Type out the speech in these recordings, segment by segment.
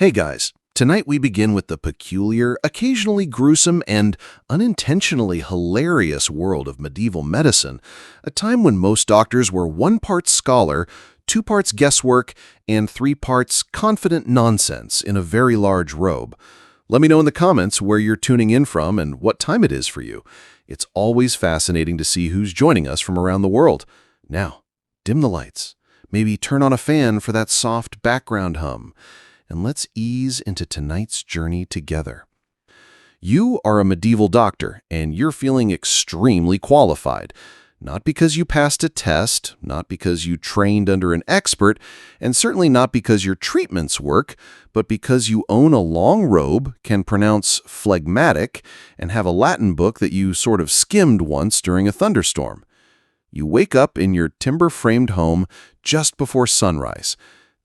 Hey guys, tonight we begin with the peculiar, occasionally gruesome, and unintentionally hilarious world of medieval medicine, a time when most doctors were 1 part scholar, 2 parts guesswork, and 3 parts confident nonsense in a very large robe. Let me know in the comments where you're tuning in from and what time it is for you. It's always fascinating to see who's joining us from around the world. Now, dim the lights. Maybe turn on a fan for that soft background hum. And let's ease into tonight's journey together. You are a medieval doctor, and you're feeling extremely qualified. Not because you passed a test, not because you trained under an expert, and certainly not because your treatments work, but because you own a long robe, can pronounce phlegmatic, and have a Latin book that you sort of skimmed once during a thunderstorm. You wake up in your timber-framed home just before sunrise.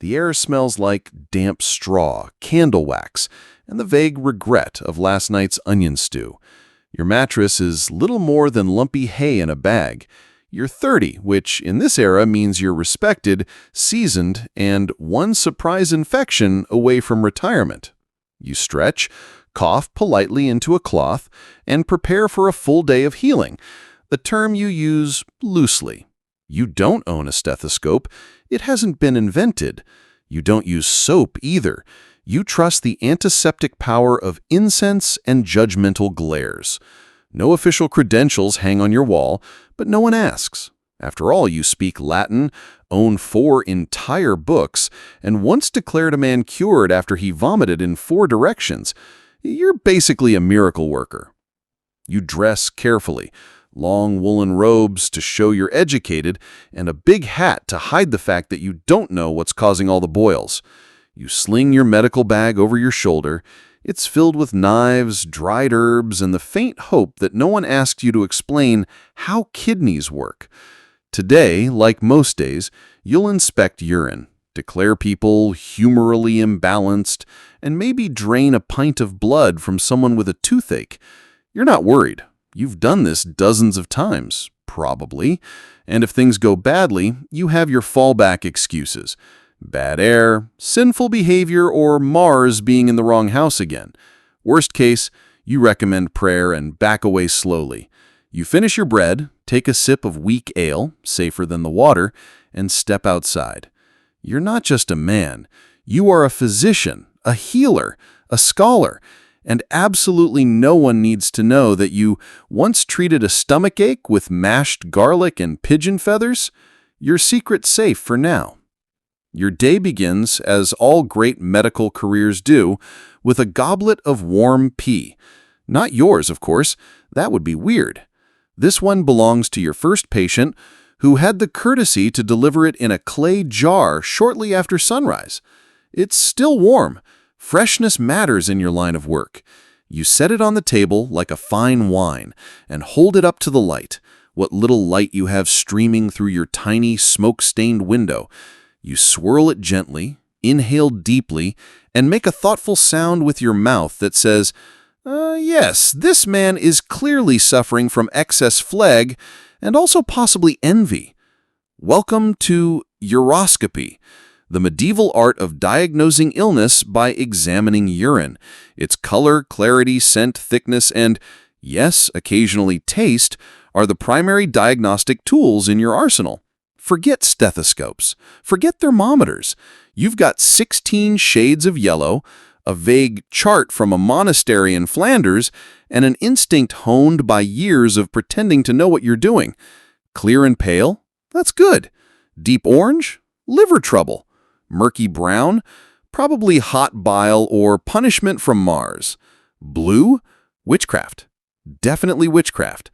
The air smells like damp straw, candle wax, and the vague regret of last night's onion stew. Your mattress is little more than lumpy hay in a bag. You're 30, which in this era means you're respected, seasoned, and one surprise infection away from retirement. You stretch, cough politely into a cloth, and prepare for a full day of healing, a term you use loosely. You don't own a stethoscope. It hasn't been invented. You don't use soap either. You trust the antiseptic power of incense and judgmental glares. No official credentials hang on your wall, but no one asks. After all, you speak Latin, own 4 entire books, and once declared a man cured after he vomited in 4 directions. You're basically a miracle worker. You dress carefully. Long woolen robes to show you're educated, and a big hat to hide the fact that you don't know what's causing all the boils. You sling your medical bag over your shoulder. It's filled with knives, dried herbs, and the faint hope that no one asks you to explain how kidneys work. Today, like most days, you'll inspect urine, declare people humorally imbalanced, and maybe drain a pint of blood from someone with a toothache. You're not worried. You've done this dozens of times, probably, and if things go badly, you have your fallback excuses. Bad air, sinful behavior, or Mars being in the wrong house again. Worst case, you recommend prayer and back away slowly. You finish your bread, take a sip of weak ale, safer than the water, and step outside. You're not just a man. You are a physician, a healer, a scholar, and absolutely no one needs to know that you once treated a stomachache with mashed garlic and pigeon feathers. Your secret's safe for now. Your day begins, as all great medical careers do, with a goblet of warm pee. Not yours, of course. That would be weird. This one belongs to your first patient, who had the courtesy to deliver it in a clay jar shortly after sunrise. It's still warm. Freshness matters in your line of work. You set it on the table like a fine wine and hold it up to the light, what little light you have streaming through your tiny, smoke-stained window. You swirl it gently, inhale deeply, and make a thoughtful sound with your mouth that says, yes, this man is clearly suffering from excess phlegm and also possibly envy. Welcome to uroscopy, the medieval art of diagnosing illness by examining urine. Its color, clarity, scent, thickness, and, yes, occasionally taste are the primary diagnostic tools in your arsenal. Forget stethoscopes. Forget thermometers. You've got 16 shades of yellow, a vague chart from a monastery in Flanders, and an instinct honed by years of pretending to know what you're doing. Clear and pale? That's good. Deep orange? Liver trouble. Murky brown? Probably hot bile or punishment from Mars. Blue? Witchcraft. Definitely witchcraft.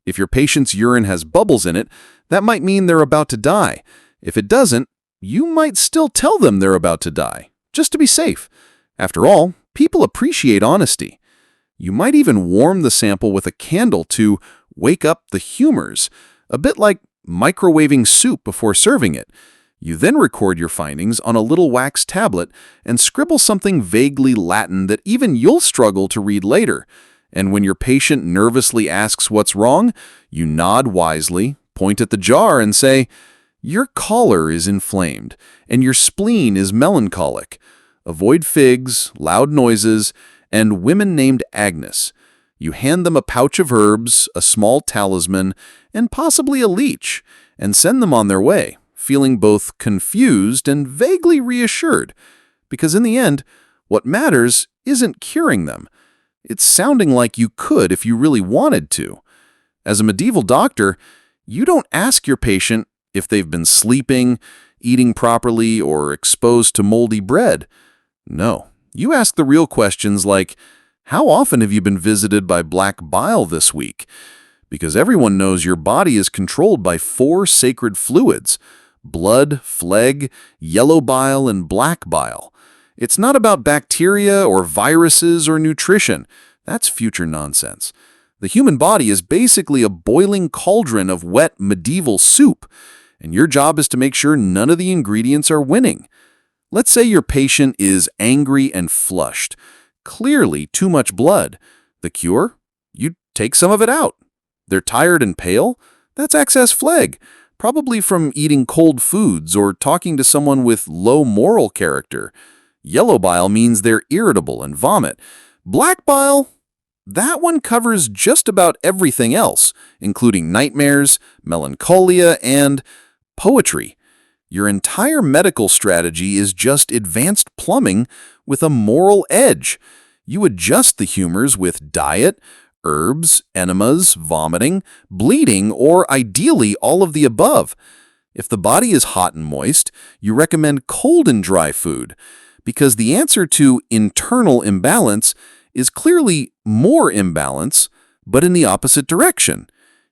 If your patient's urine has bubbles in it, that might mean they're about to die. If it doesn't, you might still tell them they're about to die, just to be safe. After all, people appreciate honesty. You might even warm the sample with a candle to wake up the humors, a bit like microwaving soup before serving it. You then record your findings on a little wax tablet and scribble something vaguely Latin that even you'll struggle to read later. And when your patient nervously asks what's wrong, you nod wisely, point at the jar, and say, "Your collar is inflamed, and your spleen is melancholic. Avoid figs, loud noises, and women named Agnes. You hand them a pouch of herbs, a small talisman, and possibly a leech, and send them on their way, feeling both confused and vaguely reassured. Because in the end, what matters isn't curing them. It's sounding like you could if you really wanted to. As a medieval doctor, you don't ask your patient if they've been sleeping, eating properly, or exposed to moldy bread. No, you ask the real questions like, how often have you been visited by black bile this week? Because everyone knows your body is controlled by 4 sacred fluids: blood, phlegm, yellow bile, and black bile. It's not about bacteria or viruses or nutrition. That's future nonsense. The human body is basically a boiling cauldron of wet medieval soup, and your job is to make sure none of the ingredients are winning. Let's say your patient is angry and flushed. Clearly too much blood. The cure? You take some of it out. They're tired and pale? That's excess phlegm, probably from eating cold foods or talking to someone with low moral character. Yellow bile means they're irritable and vomit. Black bile? That one covers just about everything else, including nightmares, melancholia, and poetry. Your entire medical strategy is just advanced plumbing with a moral edge. You adjust the humors with diet, herbs, enemas, vomiting, bleeding, or ideally all of the above. If the body is hot and moist, you recommend cold and dry food, because the answer to internal imbalance is clearly more imbalance, but in the opposite direction.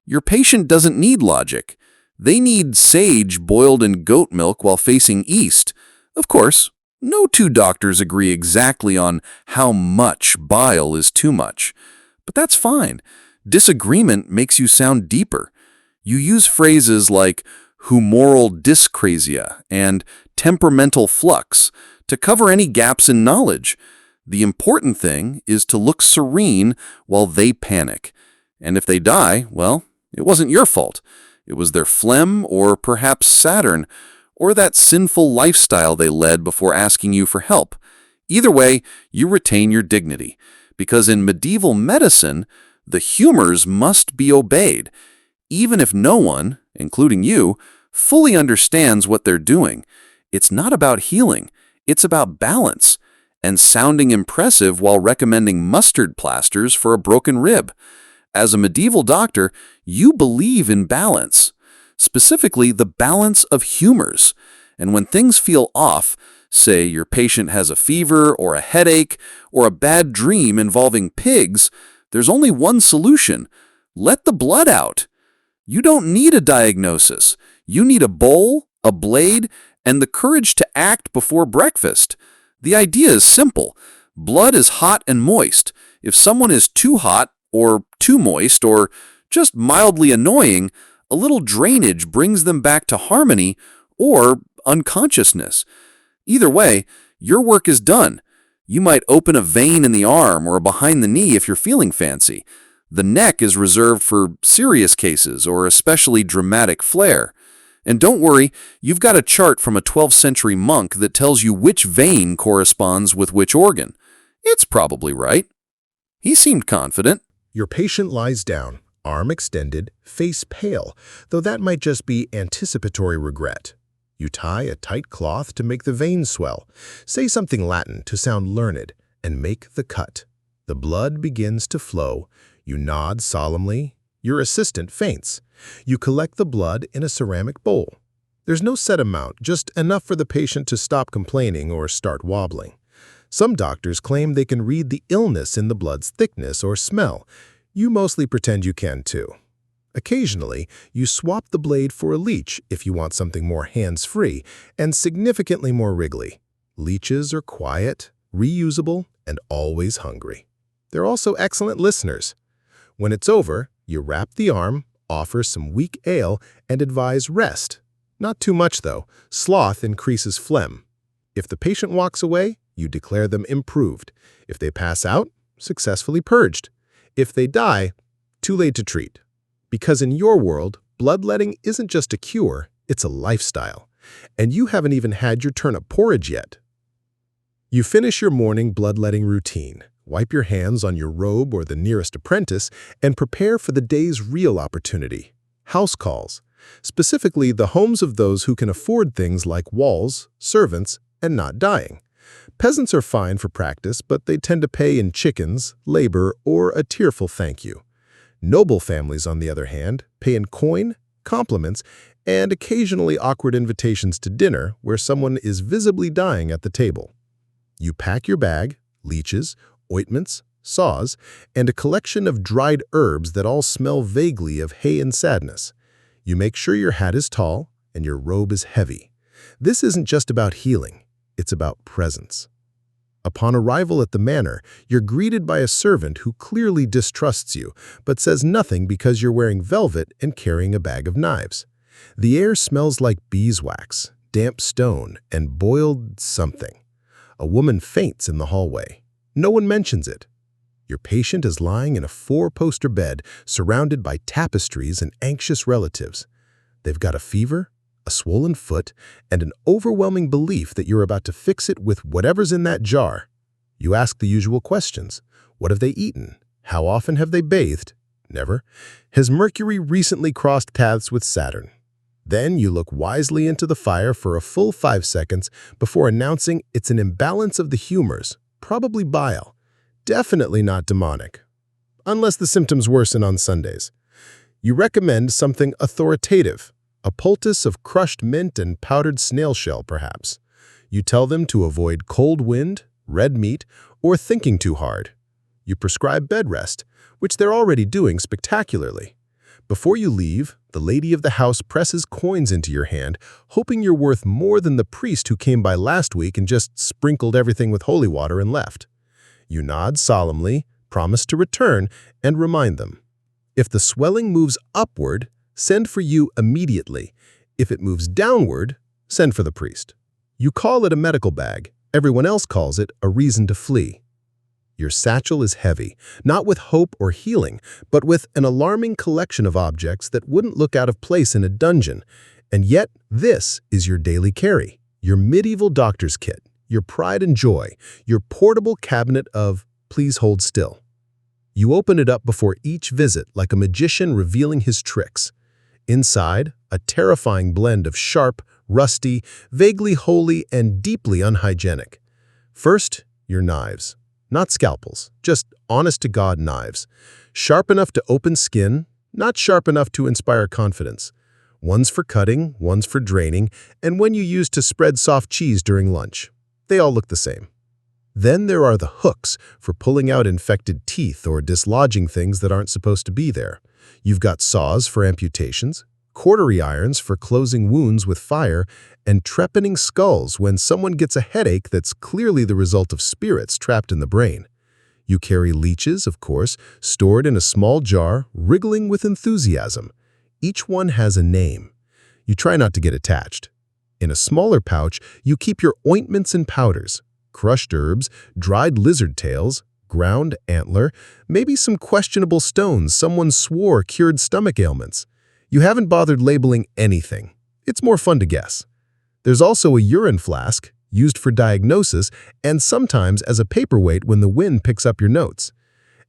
Your patient doesn't need logic. They need sage boiled in goat milk while facing east. Of course, no two doctors agree exactly on how much bile is too much. But that's fine. Disagreement makes you sound deeper. You use phrases like humoral dyscrasia and temperamental flux to cover any gaps in knowledge. The important thing is to look serene while they panic. And if they die, well, it wasn't your fault. It was their phlegm, or perhaps Saturn, or that sinful lifestyle they led before asking you for help. Either way, you retain your dignity, because in medieval medicine, the humors must be obeyed, even if no one, including you, fully understands what they're doing. It's not about healing, it's about balance, and sounding impressive while recommending mustard plasters for a broken rib. As a medieval doctor, you believe in balance, specifically the balance of humors. And when things feel off, say your patient has a fever or a headache or a bad dream involving pigs, there's only one solution: let the blood out. You don't need a diagnosis. You need a bowl, a blade, and the courage to act before breakfast. The idea is simple. Blood is hot and moist. If someone is too hot, or too moist, or just mildly annoying, a little drainage brings them back to harmony or unconsciousness. Either way, your work is done. You might open a vein in the arm or behind the knee if you're feeling fancy. The neck is reserved for serious cases or especially dramatic flair. And don't worry, you've got a chart from a 12th century monk that tells you which vein corresponds with which organ. It's probably right. He seemed confident. Your patient lies down, arm extended, face pale, though that might just be anticipatory regret. You tie a tight cloth to make the veins swell, say something Latin to sound learned, and make the cut. The blood begins to flow. You nod solemnly. Your assistant faints. You collect the blood in a ceramic bowl. There's no set amount, just enough for the patient to stop complaining or start wobbling. Some doctors claim they can read the illness in the blood's thickness or smell. You mostly pretend you can too. Occasionally, you swap the blade for a leech if you want something more hands-free and significantly more wriggly. Leeches are quiet, reusable, and always hungry. They're also excellent listeners. When it's over, you wrap the arm, offer some weak ale, and advise rest. Not too much, though. Sloth increases phlegm. If the patient walks away, you declare them improved. If they pass out, successfully purged. If they die, too late to treat. Because in your world, bloodletting isn't just a cure, it's a lifestyle. And you haven't even had your turnip porridge yet. You finish your morning bloodletting routine, wipe your hands on your robe or the nearest apprentice, and prepare for the day's real opportunity: house calls, specifically the homes of those who can afford things like walls, servants, and not dying. Peasants are fine for practice, but they tend to pay in chickens, labor, or a tearful thank you. Noble families, on the other hand, pay in coin, compliments, and occasionally awkward invitations to dinner where someone is visibly dying at the table. You pack your bag, leeches, ointments, saws, and a collection of dried herbs that all smell vaguely of hay and sadness. You make sure your hat is tall and your robe is heavy. This isn't just about healing, it's about presence. Upon arrival at the manor, you're greeted by a servant who clearly distrusts you, but says nothing because you're wearing velvet and carrying a bag of knives. The air smells like beeswax, damp stone, and boiled something. A woman faints in the hallway. No one mentions it. Your patient is lying in a 4-poster bed surrounded by tapestries and anxious relatives. They've got a fever, a swollen foot, and an overwhelming belief that you're about to fix it with whatever's in that jar. You ask the usual questions. What have they eaten? How often have they bathed? Never. Has Mercury recently crossed paths with Saturn? Then you look wisely into the fire for a full 5 seconds before announcing it's an imbalance of the humors, probably bile. Definitely not demonic. Unless the symptoms worsen on Sundays. You recommend something authoritative. A poultice of crushed mint and powdered snail shell, perhaps. You tell them to avoid cold wind, red meat, or thinking too hard. You prescribe bed rest, which they're already doing spectacularly. Before you leave, the lady of the house presses coins into your hand, hoping you're worth more than the priest who came by last week and just sprinkled everything with holy water and left. You nod solemnly, promise to return, and remind them. If the swelling moves upward, send for you immediately. If it moves downward, send for the priest. You call it a medical bag. Everyone else calls it a reason to flee. Your satchel is heavy, not with hope or healing, but with an alarming collection of objects that wouldn't look out of place in a dungeon. And yet, this is your daily carry, your medieval doctor's kit, your pride and joy, your portable cabinet of "please hold still." You open it up before each visit like a magician revealing his tricks. Inside, a terrifying blend of sharp, rusty, vaguely holy, and deeply unhygienic. First, your knives. Not scalpels, just honest-to-God knives. Sharp enough to open skin, not sharp enough to inspire confidence. One's for cutting, one's for draining, and one you use to spread soft cheese during lunch. They all look the same. Then there are the hooks for pulling out infected teeth or dislodging things that aren't supposed to be there. You've got saws for amputations, cautery irons for closing wounds with fire, and trepanning skulls when someone gets a headache that's clearly the result of spirits trapped in the brain. You carry leeches, of course, stored in a small jar, wriggling with enthusiasm. Each one has a name. You try not to get attached. In a smaller pouch, you keep your ointments and powders, crushed herbs, dried lizard tails, ground antler, maybe some questionable stones someone swore cured stomach ailments. You haven't bothered labeling anything. It's more fun to guess. There's also a urine flask, used for diagnosis, and sometimes as a paperweight when the wind picks up your notes.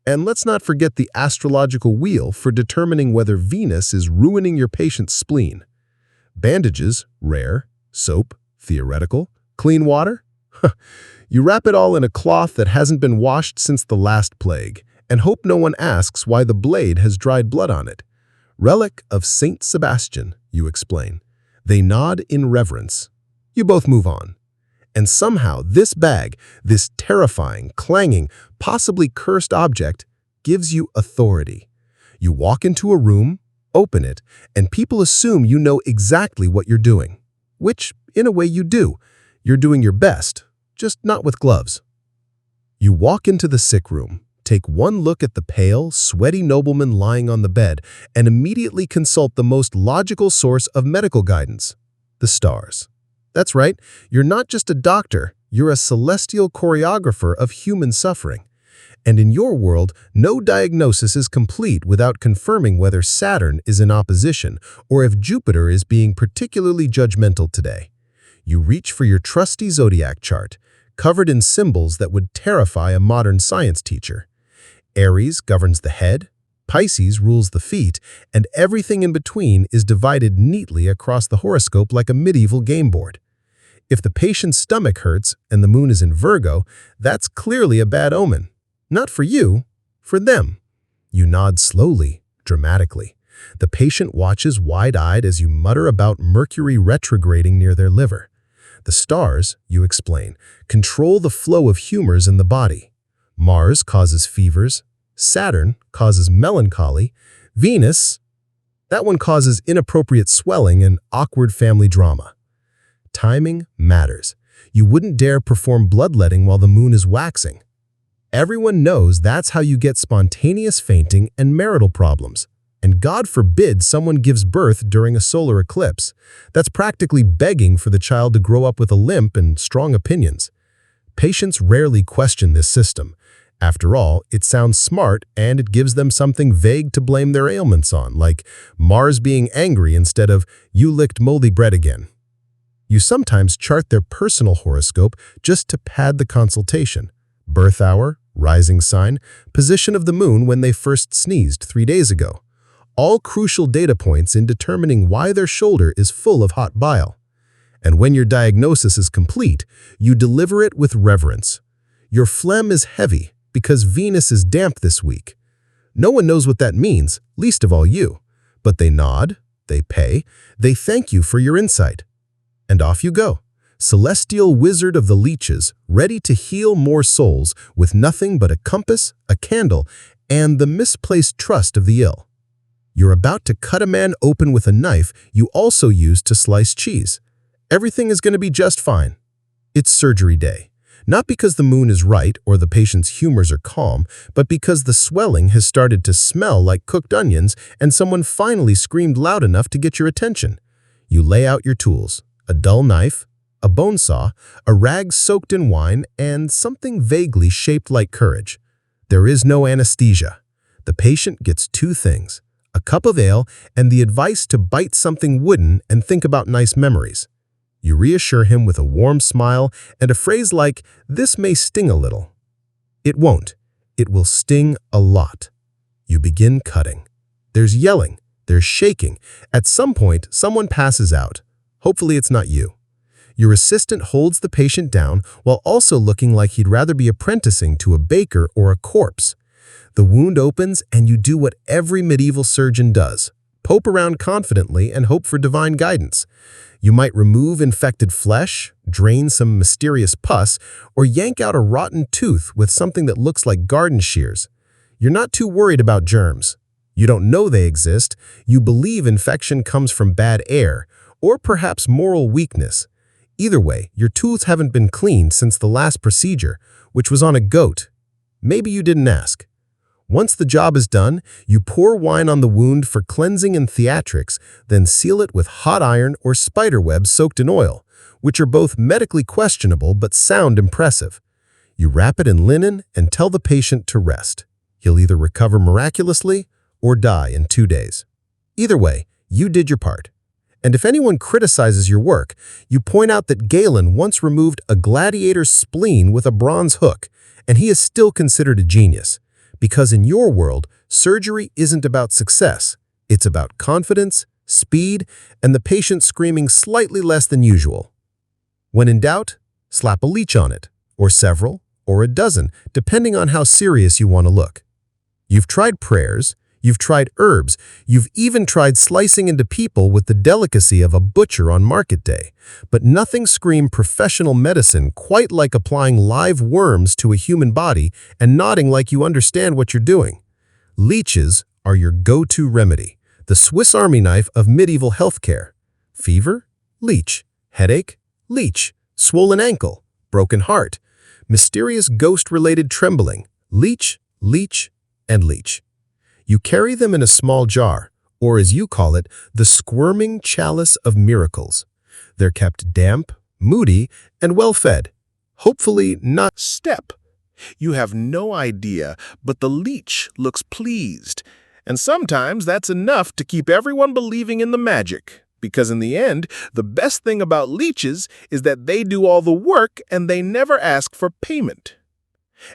And let's not forget the astrological wheel for determining whether Venus is ruining your patient's spleen. Bandages, rare. Soap, theoretical. Clean water? You wrap it all in a cloth that hasn't been washed since the last plague, and hope no one asks why the blade has dried blood on it. Relic of Saint Sebastian, you explain. They nod in reverence. You both move on. And somehow this bag, this terrifying, clanging, possibly cursed object, gives you authority. You walk into a room, open it, and people assume you know exactly what you're doing. Which, in a way, you do. You're doing your best, just not with gloves. You walk into the sick room, take one look at the pale, sweaty nobleman lying on the bed, and immediately consult the most logical source of medical guidance: the stars. That's right, you're not just a doctor, you're a celestial choreographer of human suffering. And in your world, no diagnosis is complete without confirming whether Saturn is in opposition or if Jupiter is being particularly judgmental today. You reach for your trusty zodiac chart, covered in symbols that would terrify a modern science teacher. Aries governs the head, Pisces rules the feet, and everything in between is divided neatly across the horoscope like a medieval game board. If the patient's stomach hurts and the moon is in Virgo, that's clearly a bad omen. Not for you, for them. You nod slowly, dramatically. The patient watches wide-eyed as you mutter about Mercury retrograding near their liver. The stars, you explain, control the flow of humors in the body. Mars causes fevers, Saturn causes melancholy, Venus, that one causes inappropriate swelling and awkward family drama. Timing matters. You wouldn't dare perform bloodletting while the moon is waxing. Everyone knows that's how you get spontaneous fainting and marital problems. And God forbid someone gives birth during a solar eclipse. That's practically begging for the child to grow up with a limp and strong opinions. Patients rarely question this system. After all, it sounds smart and it gives them something vague to blame their ailments on, like Mars being angry instead of "you licked moldy bread again." You sometimes chart their personal horoscope just to pad the consultation. Birth hour, rising sign, position of the moon when they first sneezed 3 days ago. All crucial data points in determining why their shoulder is full of hot bile. And when your diagnosis is complete, you deliver it with reverence. Your phlegm is heavy because Venus is damp this week. No one knows what that means, least of all you. But they nod, they pay, they thank you for your insight. And off you go, celestial wizard of the leeches, ready to heal more souls with nothing but a compass, a candle, and the misplaced trust of the ill. You're about to cut a man open with a knife you also use to slice cheese. Everything is going to be just fine. It's surgery day. Not because the moon is right or the patient's humors are calm, but because the swelling has started to smell like cooked onions and someone finally screamed loud enough to get your attention. You lay out your tools, a dull knife, a bone saw, a rag soaked in wine, and something vaguely shaped like courage. There is no anesthesia. The patient gets 2 things, a cup of ale and the advice to bite something wooden and think about nice memories. You reassure him with a warm smile and a phrase like, "This may sting a little." It won't. It will sting a lot. You begin cutting. There's yelling. There's shaking. At some point, someone passes out. Hopefully it's not you. Your assistant holds the patient down while also looking like he'd rather be apprenticing to a baker or a corpse. The wound opens and you do what every medieval surgeon does. Poke around confidently and hope for divine guidance. You might remove infected flesh, drain some mysterious pus, or yank out a rotten tooth with something that looks like garden shears. You're not too worried about germs. You don't know they exist. You believe infection comes from bad air, or perhaps moral weakness. Either way, your tools haven't been cleaned since the last procedure, which was on a goat. Maybe you didn't ask. Once the job is done, you pour wine on the wound for cleansing and theatrics, then seal it with hot iron or spiderweb soaked in oil, which are both medically questionable but sound impressive. You wrap it in linen and tell the patient to rest. He'll either recover miraculously or die in 2 days. Either way, you did your part. And if anyone criticizes your work, you point out that Galen once removed a gladiator's spleen with a bronze hook, and he is still considered a genius. Because in your world, surgery isn't about success. It's about confidence, speed, and the patient screaming slightly less than usual. When in doubt, slap a leech on it, or several, or a dozen, depending on how serious you want to look. You've tried prayers, you've tried herbs, you've even tried slicing into people with the delicacy of a butcher on market day, but nothing screamed professional medicine quite like applying live worms to a human body and nodding like you understand what you're doing. Leeches are your go-to remedy, the Swiss Army knife of medieval healthcare. Fever? Leech. Headache? Leech. Swollen ankle? Broken heart? Mysterious ghost-related trembling? Leech, leech, and leech. You carry them in a small jar, or as you call it, the squirming chalice of miracles. They're kept damp, moody, and well-fed. Hopefully not. Step. You have no idea, but the leech looks pleased. And sometimes that's enough to keep everyone believing in the magic. because in the end, the best thing about leeches is that they do all the work and they never ask for payment.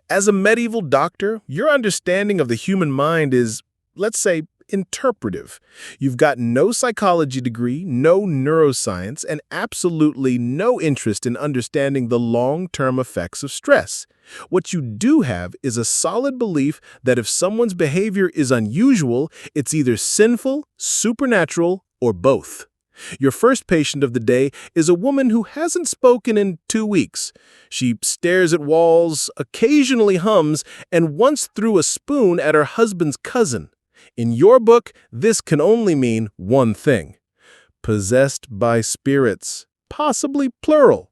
As a medieval doctor, your understanding of the human mind is, let's say, interpretive. You've got no psychology degree, no neuroscience, and absolutely no interest in understanding the long-term effects of stress. What you do have is a solid belief that if someone's behavior is unusual, it's either sinful, supernatural, or both. Your first patient of the day is a woman who hasn't spoken in 2 weeks. She stares at walls, occasionally hums, and once threw a spoon at her husband's cousin. In your book, this can only mean one thing: possessed by spirits, possibly plural.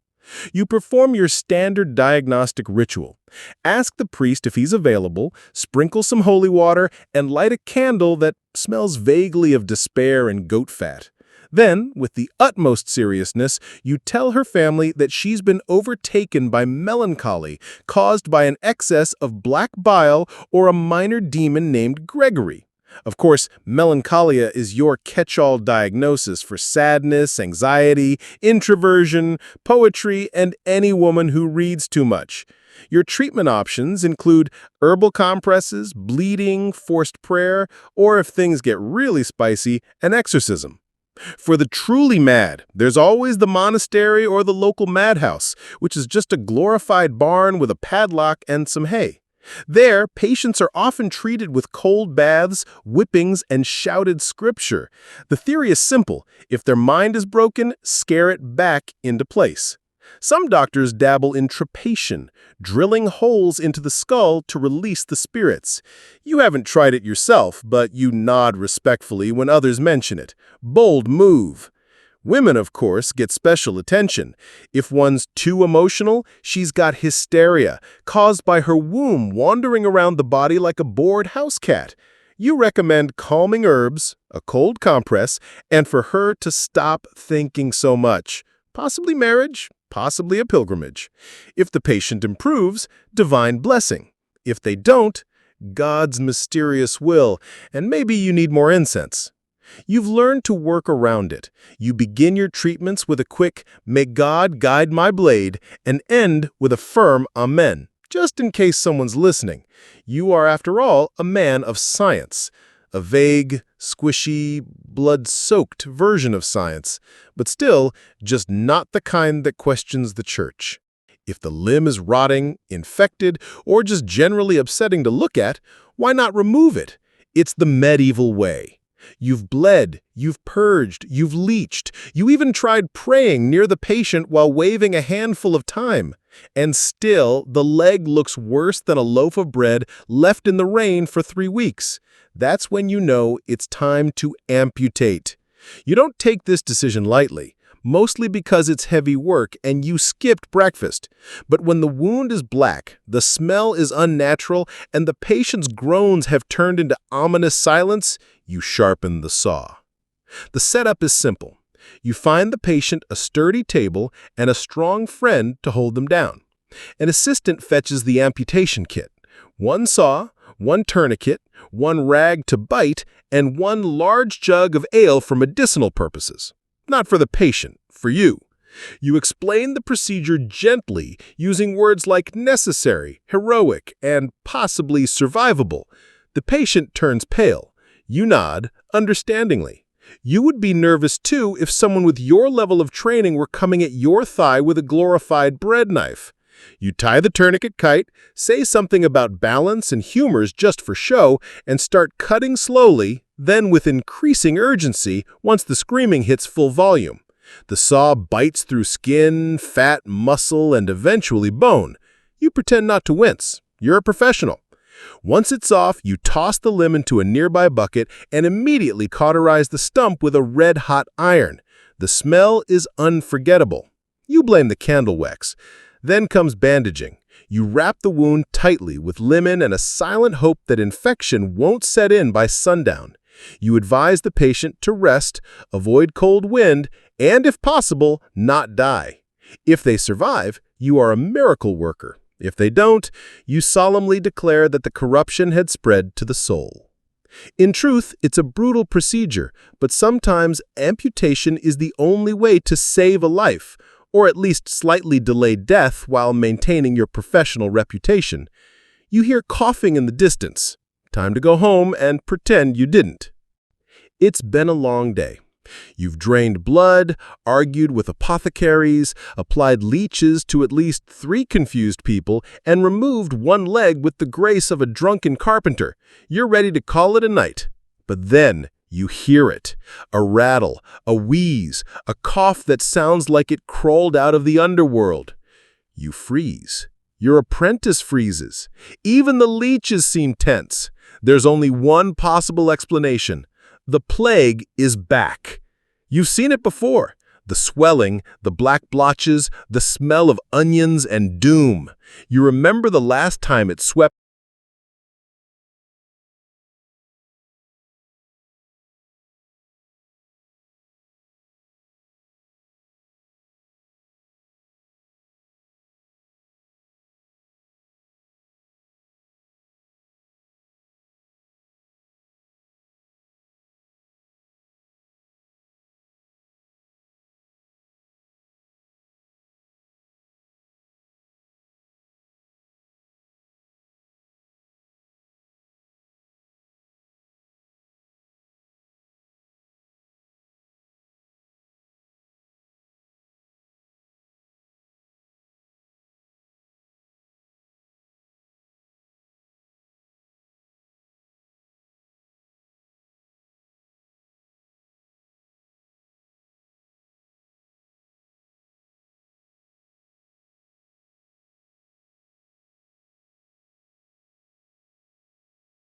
You perform your standard diagnostic ritual. Ask the priest if he's available, sprinkle some holy water, and light a candle that smells vaguely of despair and goat fat. Then, with the utmost seriousness, you tell her family that she's been overtaken by melancholy caused by an excess of black bile or a minor demon named Gregory. Of course, melancholia is your catch-all diagnosis for sadness, anxiety, introversion, poetry, and any woman who reads too much. Your treatment options include herbal compresses, bleeding, forced prayer, or if things get really spicy, an exorcism. For the truly mad, there's always the monastery or the local madhouse, which is just a glorified barn with a padlock and some hay. There, patients are often treated with cold baths, whippings, and shouted scripture. The theory is simple: if their mind is broken, scare it back into place. Some doctors dabble in trepation, drilling holes into the skull to release the spirits. You haven't tried it yourself, but you nod respectfully when others mention it. Bold move. Women, of course, get special attention. If one's too emotional, she's got hysteria, caused by her womb wandering around the body like a bored house cat. You recommend calming herbs, a cold compress, and for her to stop thinking so much. Possibly marriage, possibly a pilgrimage. If the patient improves, divine blessing. If they don't, God's mysterious will, and maybe you need more incense. You've learned to work around it. You begin your treatments with a quick, "May God guide my blade," and end with a firm "Amen," just in case someone's listening. You are, after all, a man of science. A vague, squishy, blood-soaked version of science, but still just not the kind that questions the church. If the limb is rotting, infected, or just generally upsetting to look at, why not remove it? It's the medieval way. You've bled, you've purged, you've leached, you even tried praying near the patient while waving a handful of thyme. And still, the leg looks worse than a loaf of bread left in the rain for 3 weeks. That's when you know it's time to amputate. You don't take this decision lightly, mostly because it's heavy work and you skipped breakfast. But when the wound is black, the smell is unnatural, and the patient's groans have turned into ominous silence, you sharpen the saw. The setup is simple. You find the patient a sturdy table and a strong friend to hold them down. An assistant fetches the amputation kit: one saw, one tourniquet, one rag to bite, and one large jug of ale for medicinal purposes. Not for the patient, for you. You explain the procedure gently, using words like necessary, heroic, and possibly survivable. The patient turns pale. You nod, understandingly. You would be nervous too if someone with your level of training were coming at your thigh with a glorified bread knife. You tie the tourniquet kite, say something about balance and humors just for show, and start cutting slowly, then with increasing urgency once the screaming hits full volume. The saw bites through skin, fat, muscle, and eventually bone. You pretend not to wince. You're a professional. Once it's off, you toss the limb into a nearby bucket and immediately cauterize the stump with a red-hot iron. The smell is unforgettable. You blame the candle wax. Then comes bandaging. You wrap the wound tightly with lemon and a silent hope that infection won't set in by sundown. You advise the patient to rest, avoid cold wind, and if possible, not die. If they survive, you are a miracle worker. If they don't, you solemnly declare that the corruption had spread to the soul. In truth, it's a brutal procedure, but sometimes amputation is the only way to save a life, or at least slightly delay death while maintaining your professional reputation. You hear coughing in the distance. Time to go home and pretend you didn't. It's been a long day. You've drained blood, argued with apothecaries, applied leeches to at least 3 confused people, and removed one leg with the grace of a drunken carpenter. You're ready to call it a night. But then you hear it. A rattle, a wheeze, a cough that sounds like it crawled out of the underworld. You freeze. Your apprentice freezes. Even the leeches seem tense. There's only one possible explanation. The plague is back. You've seen it before. The swelling, the black blotches, the smell of onions and doom. You remember the last time it swept